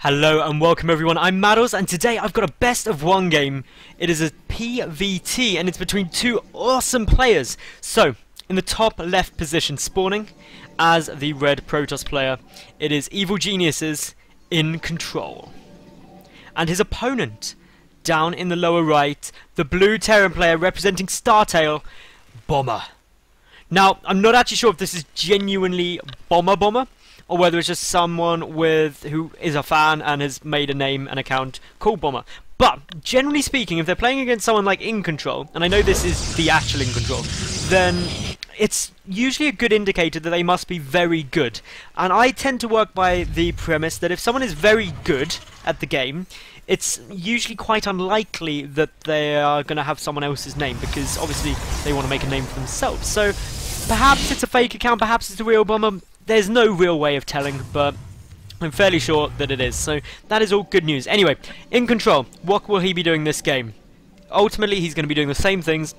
Hello and welcome everyone, I'm Madals and today I've got a best of one game. It is a PvT and it's between two awesome players. So, in the top left position spawning as the red Protoss player, it is Evil Genius's iNcontrL. And his opponent, down in the lower right, the blue Terran player representing Startail, Bomber. Now, I'm not actually sure if this is genuinely Bomber, or whether it's just someone who is a fan and has made a name and account called Bomber. But, generally speaking, if they're playing against someone like iNcontrL, and I know this is the actual iNcontrL, then it's usually a good indicator that they must be very good. And I tend to work by the premise that if someone is very good at the game, it's usually quite unlikely that they are going to have someone else's name, because obviously they want to make a name for themselves. So, perhaps it's a fake account, perhaps it's a real Bomber. There's no real way of telling, but I'm fairly sure that it is. So that is all good news. Anyway, iNcontrL, what will he be doing this game? Ultimately, he's going to be doing the same things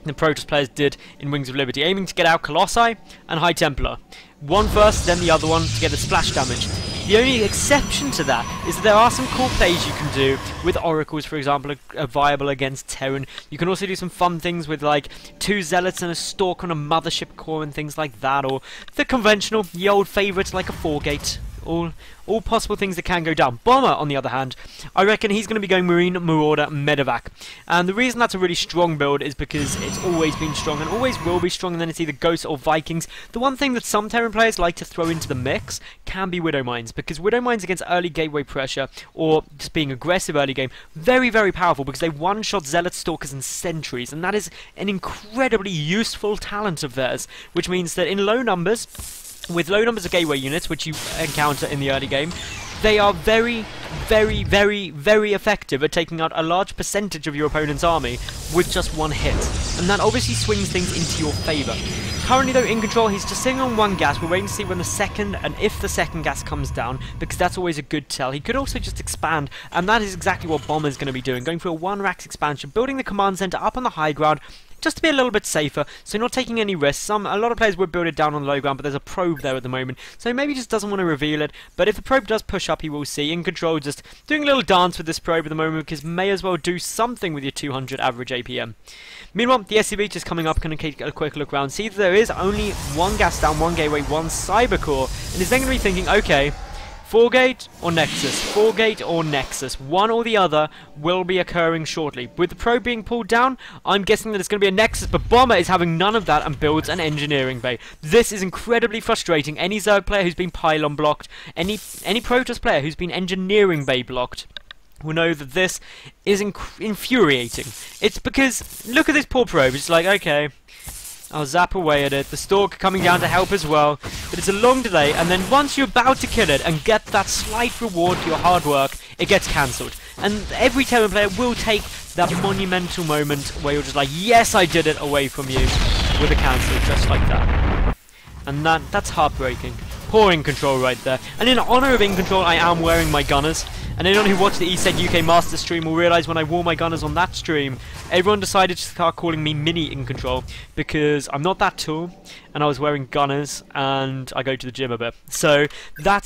the Protoss players did in Wings of Liberty, aiming to get out Colossi and High Templar. One first, then the other one to get the splash damage. The only exception to that is that there are some cool plays you can do with Oracles, for example, are viable against Terran. You can also do some fun things with like 2 Zealots and a Stalk on a Mothership core and things like that, or the conventional, the old favourites like a 4-gate. All possible things that can go down. Bomber, on the other hand, I reckon he's going to be going Marine, Marauder, Medevac. And the reason that's a really strong build is because it's always been strong and always will be strong, and then it's either Ghosts or Vikings. The one thing that some Terran players like to throw into the mix can be Widow Mines, because Widow Mines against early gateway pressure, or just being aggressive early game, very, very powerful, because they one-shot Zealots, Stalkers, and Sentries, and that is an incredibly useful talent of theirs, which means that in low numbers, with low numbers of gateway units, which you encounter in the early game, they are very, very, very, very effective at taking out a large percentage of your opponent's army with just one hit. And that obviously swings things into your favour. Currently though, iNcontrL, he's just sitting on one gas. We're waiting to see when the second, and if the second gas comes down, because that's always a good tell. He could also just expand, and that is exactly what Bomber's going to be doing, going for a 1-racks expansion, building the command center up on the high ground, just to be a little bit safer, so not taking any risks. A lot of players would build it down on the low ground, but there's a probe there at the moment, so maybe he just doesn't want to reveal it. But if the probe does push up, he will see. iNcontrL just doing a little dance with this probe at the moment, because may as well do something with your 200 average APM. Meanwhile, the STB just coming up, going to take a quick look around, see that there is only one gas down, one gateway, one cyber core, and is then going to be thinking, okay, 4-gate or Nexus? 4-gate or Nexus? One or the other will be occurring shortly. With the probe being pulled down, I'm guessing that it's going to be a Nexus, but Bomber is having none of that and builds an engineering bay. This is incredibly frustrating. Any Zerg player who's been pylon blocked, any Protoss player who's been engineering bay blocked, will know that this is infuriating. It's because, look at this poor probe, it's like, okay, I'll zap away at it, the Stalk coming down to help as well, but it's a long delay, and then once you're about to kill it and get that slight reward for your hard work, it gets cancelled. And every Terran player will take that monumental moment where you're just like, yes, I did it, away from you, with a cancel, just like that. And that's heartbreaking. Poor iNcontrL right there. And in honour of iNcontrL, I am wearing my Gunners. And anyone who watched the ESET UK Master stream will realise when I wore my Gunners on that stream, everyone decided to start calling me Mini iNcontrL, because I'm not that tall, and I was wearing Gunners, and I go to the gym a bit. So that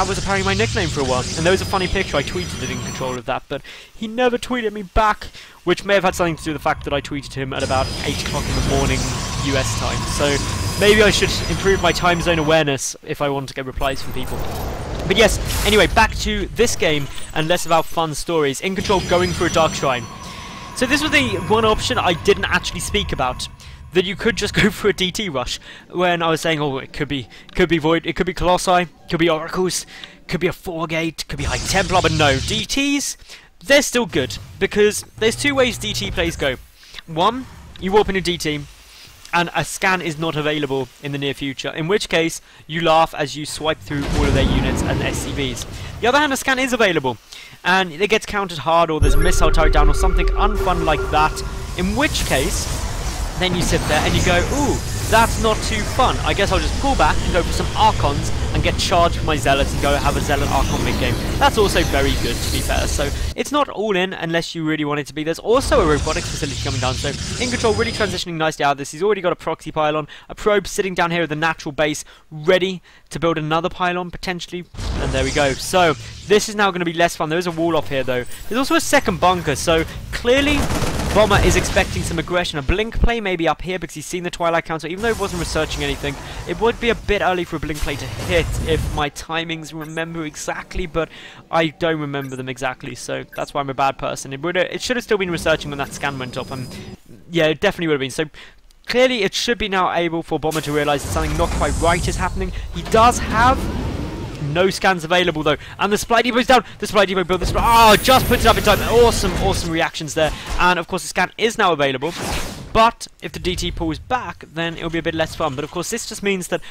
was apparently my nickname for a while. And there was a funny picture I tweeted at iNcontrL of that, but he never tweeted me back, which may have had something to do with the fact that I tweeted him at about 8 o'clock in the morning US time. So maybe I should improve my time zone awareness if I want to get replies from people. But yes, anyway, back to this game and less about fun stories. iNcontrL going for a Dark Shrine. So this was the one option I didn't actually speak about, that you could just go for a DT rush. When I was saying, oh, it could be Void, it could be Colossi, could be Oracles, could be a 4-gate, could be High Templar, but no, DTs, they're still good, because there's 2 ways DT plays go. One, you warp in a DT, and a scan is not available in the near future, in which case you laugh as you swipe through all of their units and SCVs. The other hand, a scan is available, and it gets countered hard, or there's a missile turret down, or something unfun like that, in which case, then you sit there and you go, ooh, that's not too fun. I guess I'll just pull back and go for some Archons and get charged for my Zealots and go have a Zealot Archon mid-game. That's also very good, to be fair. So it's not all in unless you really want it to be. There's also a robotics facility coming down, so iNcontrL really transitioning nicely out of this. He's already got a proxy pylon, a probe sitting down here at the natural base, ready to build another pylon, potentially. And there we go. So this is now going to be less fun. There is a wall off here, though. There's also a second bunker, so clearly Bomber is expecting some aggression. A blink play maybe up here because he's seen the Twilight Council. Even though he wasn't researching anything, it would be a bit early for a blink play to hit if my timings remember exactly, but I don't remember them exactly, so that's why I'm a bad person. It should have still been researching when that scan went off. Yeah, it definitely would have been. So clearly it should be now able for Bomber to realise that something not quite right is happening. He does have no scans available though, and the supply depot's down. The supply depot built this. Oh, just puts it up in time. Awesome reactions there. And of course the scan is now available, but if the DT pulls back, then it'll be a bit less fun. But of course this just means that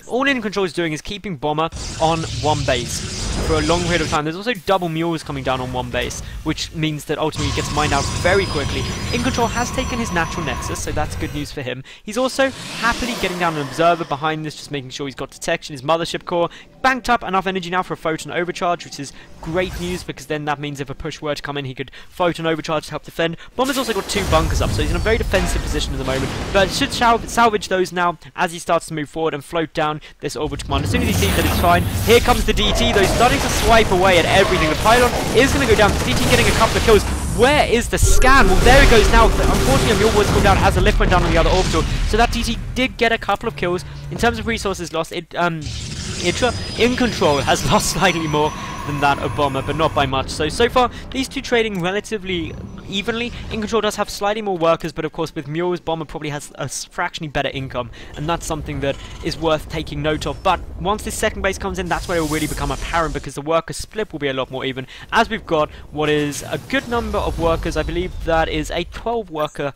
all iNcontrL is doing is keeping Bomber on one base for a long period of time. There's also double mules coming down on one base, which means that ultimately he gets mined out very quickly. iNcontrL has taken his natural nexus, so that's good news for him. He's also happily getting down an observer behind this, just making sure he's got detection. His mothership core banked up enough energy now for a photon overcharge, which is great news because then that means if a push were to come in, he could photon overcharge to help defend. Bomber's also got 2 bunkers up, so he's in a very defensive position at the moment, but should salvage those now as he starts to move forward and float down this orbital command. As soon as he sees that it's fine, here comes the DT, though he's starting to swipe away at everything. The pylon is going to go down. The DT getting a couple of kills. Where is the scan? Well, there it goes now. Unfortunately, Mule was gone down as the lift went down on the other orbital, so that DT did get a couple of kills. In terms of resources lost, iNcontrL has lost slightly more than that of Bomber, but not by much. So far, these two trading relatively evenly. iNcontrL does have slightly more workers, but of course with mules, Bomber probably has a fractionally better income, and that's something that is worth taking note of. But once this second base comes in, that's where it will really become apparent, because the worker split will be a lot more even, as we've got what is a good number of workers. I believe that is a 12 worker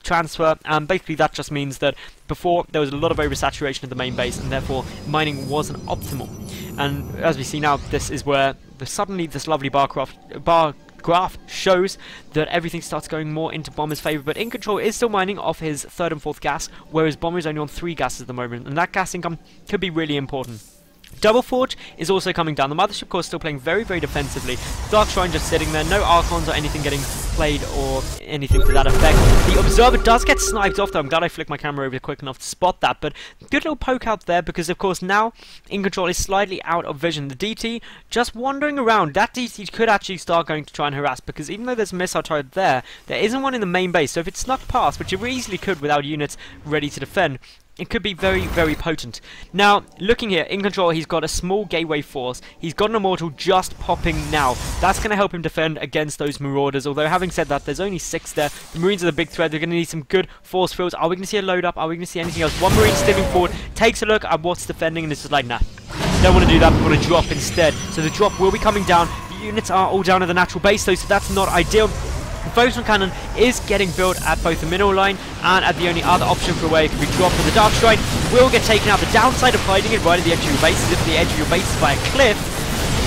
transfer, and basically that just means that before there was a lot of oversaturation of the main base, and therefore mining wasn't optimal. And as we see now, this is where suddenly this lovely bar graph shows that everything starts going more into Bomber's favour. But iNcontrL is still mining off his 3rd and 4th gas, whereas Bomber is only on 3 gases at the moment, and that gas income could be really important. Double Forge is also coming down. The Mothership Core is still playing very defensively. Dark Shrine just sitting there. No Archons or anything getting played or anything to that effect. The Observer does get sniped off though. I'm glad I flicked my camera over quick enough to spot that. But good little poke out there, because of course now iNcontrL is slightly out of vision. The DT just wandering around. That DT could actually start going to try and harass, because even though there's a missile turret there isn't one in the main base. So if it snuck past, which it easily could without units ready to defend, it could be very potent. Now, looking here, iNcontrL, he's got a small gateway force. He's got an Immortal just popping now. That's going to help him defend against those Marauders. Although, having said that, there's only 6 there. The Marines are the big threat. They're going to need some good force fields. Are we going to see a load up? Are we going to see anything else? One Marine stepping forward, takes a look at what's defending, and it's just like, nah, don't want to do that. We want to drop instead. So the drop will be coming down. The units are all down at the natural base, though, so that's not ideal. The photon cannon is getting built at both the mineral line and at the only other option for where it can be dropped. For the Dark Shrine will get taken out. The downside of hiding it right at the edge of your base is if the edge of your base is by a cliff,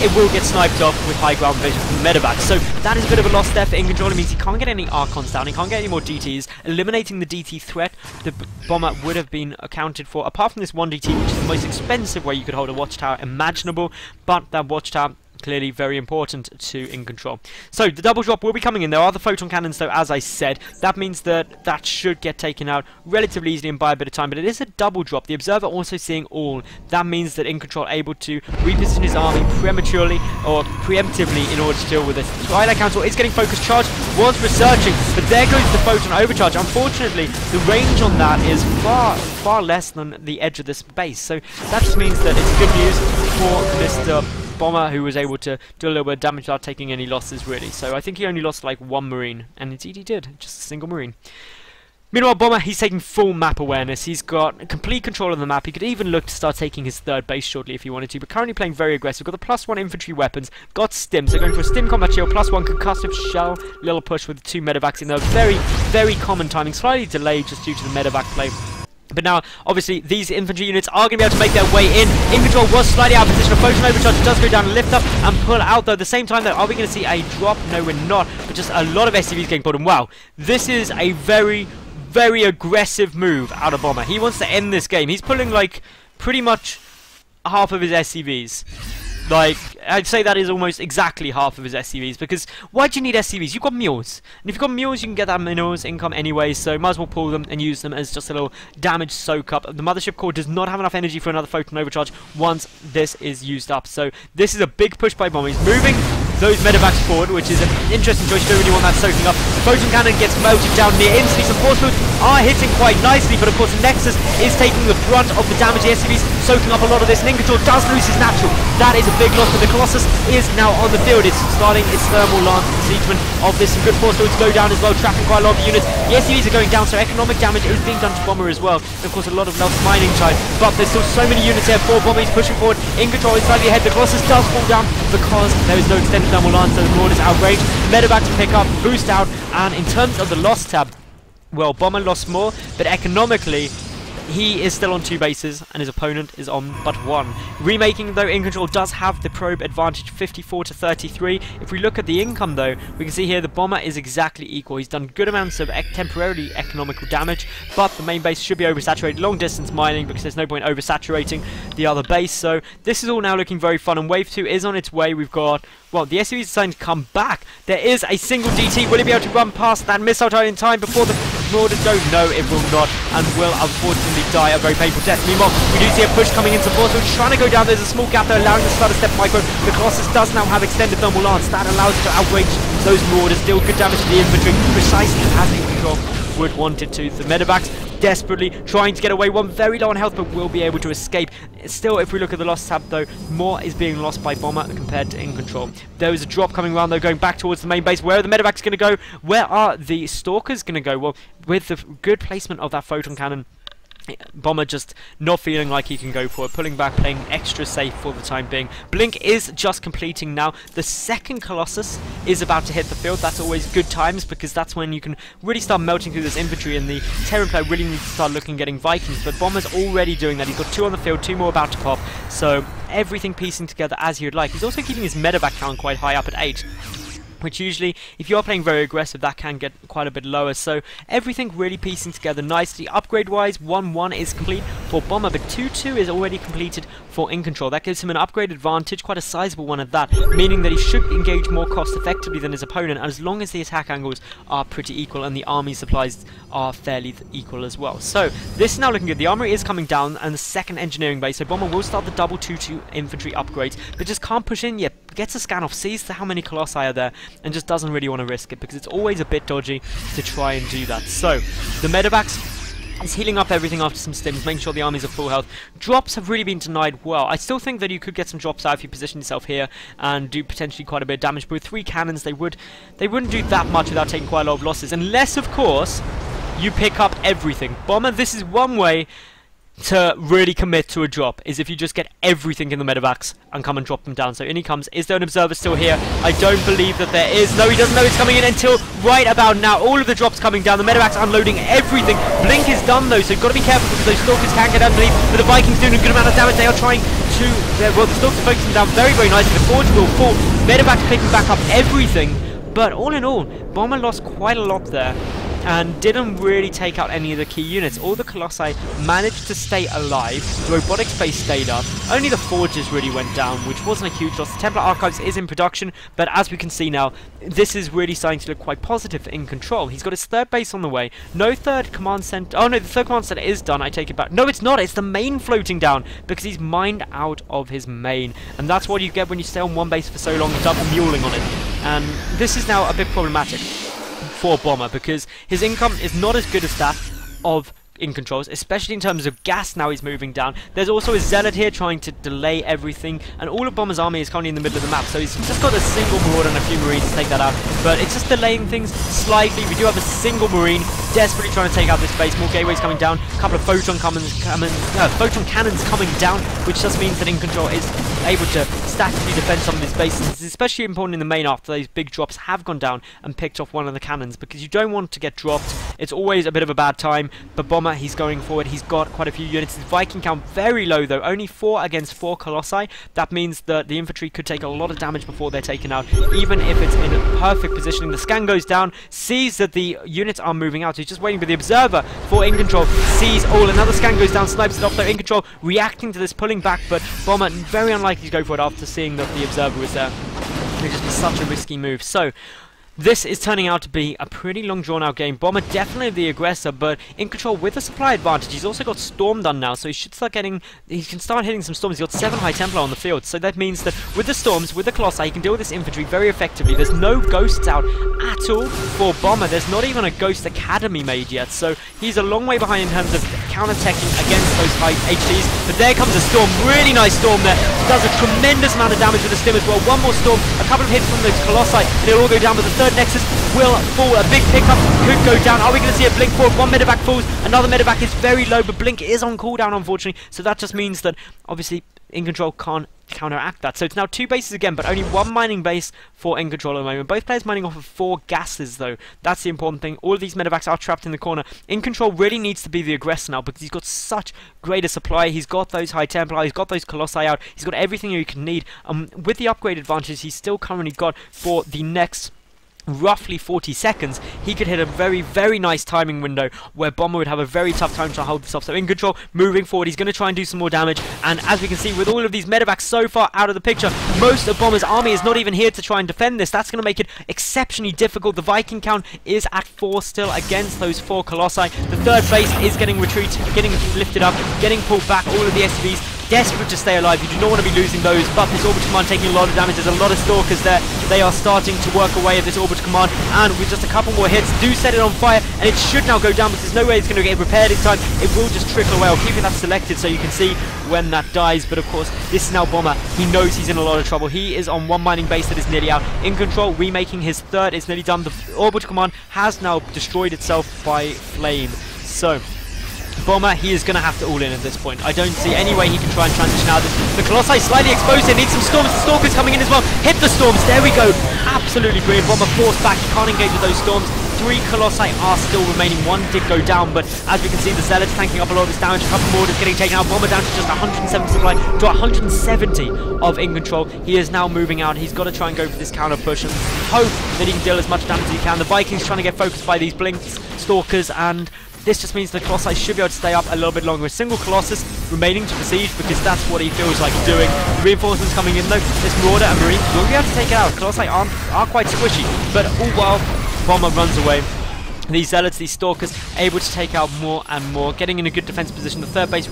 it will get sniped off with high ground vision from the medevac. So that is a bit of a loss there for iNcontrL. It means he can't get any Archons down, he can't get any more DTs. Eliminating the DT threat, the Bomber would have been accounted for, apart from this one DT, which is the most expensive way you could hold a watchtower imaginable. But that watchtower clearly very important to iNcontrL. So the double drop will be coming in. There are the photon cannons though, as I said. That means that that should get taken out relatively easily and by a bit of time, but it is a double drop. The Observer also seeing all. That means that iNcontrL able to reposition his army prematurely or preemptively in order to deal with this. Twilight Council is getting focus charge, was researching, but there goes the photon overcharge. Unfortunately, the range on that is far less than the edge of this base, so that just means that it's good news for Mr. Bomber, who was able to do a little bit of damage without taking any losses, really. So I think he only lost like 1 Marine, and indeed he did, just a single Marine. Meanwhile, Bomber, he's taking full map awareness. He's got complete control of the map. He could even look to start taking his 3rd base shortly if he wanted to, but currently playing very aggressive. Got the +1 infantry weapons, got stim, so going for a stim combat shield, +1 concussive shell, little push with 2 medevacs in there. Very common timing, slightly delayed just due to the medevac play. But now, obviously, these infantry units are going to be able to make their way in. iNcontrL was slightly out of position. A photon overcharge does go down, lift up, and pull out, though. At the same time, though, are we going to see a drop? No, we're not. But just a lot of SCVs getting pulled in. Wow, this is a very very aggressive move out of Bomber. He wants to end this game. He's pulling like pretty much half of his SCVs. Like, I'd say that is almost exactly half of his SCVs, because why do you need SCVs? You've got mules, and if you've got mules, you can get that minerals income anyway, so might as well pull them and use them as just a little damage soak up. The mothership core does not have enough energy for another photon overcharge once this is used up, so this is a big push by Bomber. He's moving those medevacs forward, which is an interesting choice. You don't really want that soaking up. The photon cannon gets melted down near instantly. Some force moves are hitting quite nicely, but of course the Nexus is taking the brunt of the damage. The SCVs soaking up a lot of this, and iNcontrL does lose his natural. That is a big loss, but the Colossus is now on the field. It's starting its thermal lance besiegement of this. Some good force moves go down as well, trapping quite a lot of units. The SCVs are going down, so economic damage is being done to Bomber as well. And of course a lot of lost mining time, but there's still so many units here for Bomber. He's pushing forward. iNcontrL is slightly ahead. The Colossus does fall down because there is no extended thermal lance, so the Lord is outraged. Medevac to pick up, boost out, and in terms of the loss tab, well, Bomber lost more, but economically he is still on 2 bases and his opponent is on but 1. Remaking though, iNcontrL does have the probe advantage 54 to 33. If we look at the income though, we can see here the Bomber is exactly equal. He's done good amounts of temporarily economical damage, but the main base should be oversaturated. Long distance mining, because there's no point oversaturating the other base. So this is all now looking very fun, and wave 2 is on its way. We've got, well, the SUV is deciding to come back. There is a single DT. Will he be able to run past that missile tower in time before the Mordors go? No, it will not, and will unfortunately die a very painful death. Meanwhile, we do see a push coming into force. We're trying to go down. There's a small gap there, allowing the stutter step micro. The Colossus does now have extended thermal lance. That allows it to outrage those Mordors. Deal good damage to the infantry, precisely as iNcontrL would want it to. The medevacs desperately trying to get away. One very low on health, but will be able to escape. Still, if we look at the loss tab though, more is being lost by Bomber compared to iNcontrL. There is a drop coming around though, going back towards the main base. Where are the medevacs going to go? Where are the stalkers going to go? Well, with the good placement of that photon cannon, Bomber just not feeling like he can go for it, pulling back, playing extra safe for the time being. Blink is just completing now. The second Colossus is about to hit the field. That's always good times, because that's when you can really start melting through this infantry, and the Terran player really needs to start looking getting Vikings. But Bomber's already doing that. He's got 2 on the field, 2 more about to pop, so everything piecing together as he would like. He's also keeping his medevac count quite high, up at 8. Which usually, if you're playing very aggressive, that can get quite a bit lower. So everything really piecing together nicely. Upgrade-wise, 1-1 is complete for Bomber, but 2-2 is already completed for iNcontrL. That gives him an upgrade advantage, quite a sizable one at that, meaning that he should engage more cost-effectively than his opponent, as long as the attack angles are pretty equal and the army supplies are fairly equal as well. So this is now looking good. The armory is coming down, and the second engineering base, so Bomber will start the double 2-2 infantry upgrades, but just can't push in yet. Gets a scan off, sees how many Colossi are there, and just doesn't really want to risk it, because it's always a bit dodgy to try and do that. So the medevacs is healing up everything after some stims, making sure the armies are full health. Drops have really been denied well. I still think that you could get some drops out if you position yourself here and do potentially quite a bit of damage, but with 3 cannons they wouldn't do that much without taking quite a lot of losses, unless of course you pick up everything. Bomber, this is one way to really commit to a drop, is if you just get everything in the medevacs and come and drop them down. So in he comes. Is there an observer still here? I don't believe that there is. No, he doesn't know it's coming in until right about now. All of the drops coming down. The medevacs unloading everything. Blink is done though, so you've got to be careful, because those stalkers can get underneath. But the Vikings doing a good amount of damage. They are trying to, well, the stalkers are focusing down very, very nicely. The forge will fall. Medevacs picking back up everything. But all in all, Bomber lost quite a lot there, and didn't really take out any of the key units. All the Colossi managed to stay alive. The robotics base stayed up. Only the forges really went down, which wasn't a huge loss. The Templar Archives is in production, but as we can see now, this is really starting to look quite positive for iNcontrL. He's got his 3rd base on the way. No 3rd command center. Oh no, the 3rd command center is done. I take it back. No, it's not. It's the main floating down, because he's mined out of his main. And that's what you get when you stay on one base for so long, double muling on it. And this is now a bit problematic for Bomber, because his income is not as good as that of iNcontrL's, especially in terms of gas. Now he's moving down. There's also a zealot here trying to delay everything, and all of Bomber's army is currently in the middle of the map, so he's just got a single marauder and a few marines to take that out, but it's just delaying things slightly. We do have a single marine desperately trying to take out this base. More gateways coming down, a couple of photon cannons coming down, which just means that iNcontrL is able to statically defend some of his bases. It's especially important in the main after those big drops have gone down and picked off one of the cannons, because you don't want to get dropped. It's always a bit of a bad time. But Bomber, he's going forward. He's got quite a few units. His Viking count very low though, only 4 against 4 Colossi. That means that the infantry could take a lot of damage before they're taken out, even if it's in perfect positioning. The scan goes down, sees that the units are moving out. He's just waiting for the observer for iNcontrL. Sees all. Another scan goes down, snipes it off there. iNcontrL reacting to this, pulling back, but Bomber very unlikely to go for it after seeing that the observer was there. It would just be such a risky move. So this is turning out to be a pretty long drawn out game. Bomber definitely the aggressor, but iNcontrL with a supply advantage. He's also got Storm done now, so he should start getting, he can start hitting some storms. He's got 7 High Templar on the field, so that means that with the storms, with the Colossi, he can deal with this infantry very effectively. There's no ghosts out at all for Bomber. There's not even a Ghost Academy made yet, so he's a long way behind in terms of counter-teching against those high HDs. But there comes a storm, really nice storm there. Does a tremendous amount of damage with the stim as well. One more storm, a couple of hits from those Colossi, and it'll all go down, but the third Nexus will fall. A big pickup could go down. Are we going to see a blink forward? One medevac falls, another medevac is very low, but blink is on cooldown unfortunately, so that just means that obviously iNcontrL can't counteract that. So it's now 2 bases again, but only 1 mining base for iNcontrL at the moment. Both players mining off of 4 gases though. That's the important thing. All of these medevacs are trapped in the corner. iNcontrL really needs to be the aggressor now, because he's got such greater supply. He's got those High Templar, he's got those Colossi out, he's got everything he can need. With the upgrade advantages he's still currently got for the next roughly 40 seconds, he could hit a very, very nice timing window where Bomber would have a very tough time to hold this off. So iNcontrL moving forward, he's going to try and do some more damage, and as we can see with all of these medevacs so far out of the picture, most of Bomber's army is not even here to try and defend this. That's going to make it exceptionally difficult. The Viking count is at 4 still against those 4 Colossi. The third base is getting getting lifted up, getting pulled back. All of the STBs desperate to stay alive. You do not want to be losing those, but this Orbital Command taking a lot of damage. There's a lot of Stalkers there. They are starting to work away at this Orbital Command, and with just a couple more hits, do set it on fire, and it should now go down, but there's no way it's going to get repaired in time. It will just trickle away. I'll keep that selected so you can see when that dies, but of course, this is now Bomber. He knows he's in a lot of trouble. He is on 1 mining base that is nearly out. iNcontrL remaking his 3rd. It's nearly done. The Orbital Command has now destroyed itself by flame. So Bomber, he is going to have to all in at this point. I don't see any way he can try and transition out of this. The Colossi slightly exposed here, needs some storms. The Stalker's coming in as well. Hit the storms, there we go. Absolutely brilliant. Bomber forced back, he can't engage with those storms. 3 Colossi are still remaining. 1 did go down, but as we can see, the Zealots tanking up a lot of this damage. A couple more just getting taken out. Bomber down to just 170 supply to 170 of iNcontrL. He is now moving out. He's got to try and go for this counter push and hope that he can deal as much damage as he can. The Vikings trying to get focused by these Blinks, Stalkers, and this just means the Colossi should be able to stay up a little bit longer. A single Colossus remaining to besiege, because that's what he feels like doing. The reinforcements coming in though. This Marauder and Marine will be able to take it out. Colossi are quite squishy, but all while Bomber runs away. These Zealots, these Stalkers, able to take out more and more, getting in a good defense position. The third base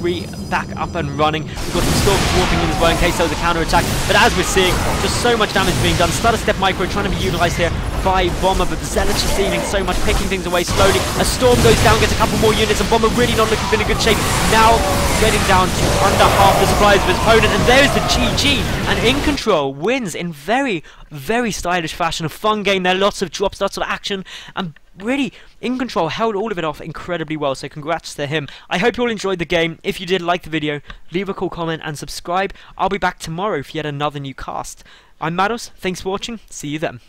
back up and running. We've got some Stalkers walking in as well in case there was a counter-attack. But as we're seeing, just so much damage being done. Stutter Step Micro trying to be utilised here by Bomber, but the Zealots are stealing so much, picking things away slowly. A Storm goes down, gets a couple more units, and Bomber really not looking in a good shape. Now getting down to under half the supplies of his opponent, and there's the GG. And iNcontrL wins in very, very stylish fashion. A fun game there, lots of drops, lots of action, and really, iNcontrL held all of it off incredibly well, so congrats to him. I hope you all enjoyed the game. If you did, like the video, leave a cool comment and subscribe. I'll be back tomorrow for yet another new cast. I'm Madals, thanks for watching, see you then.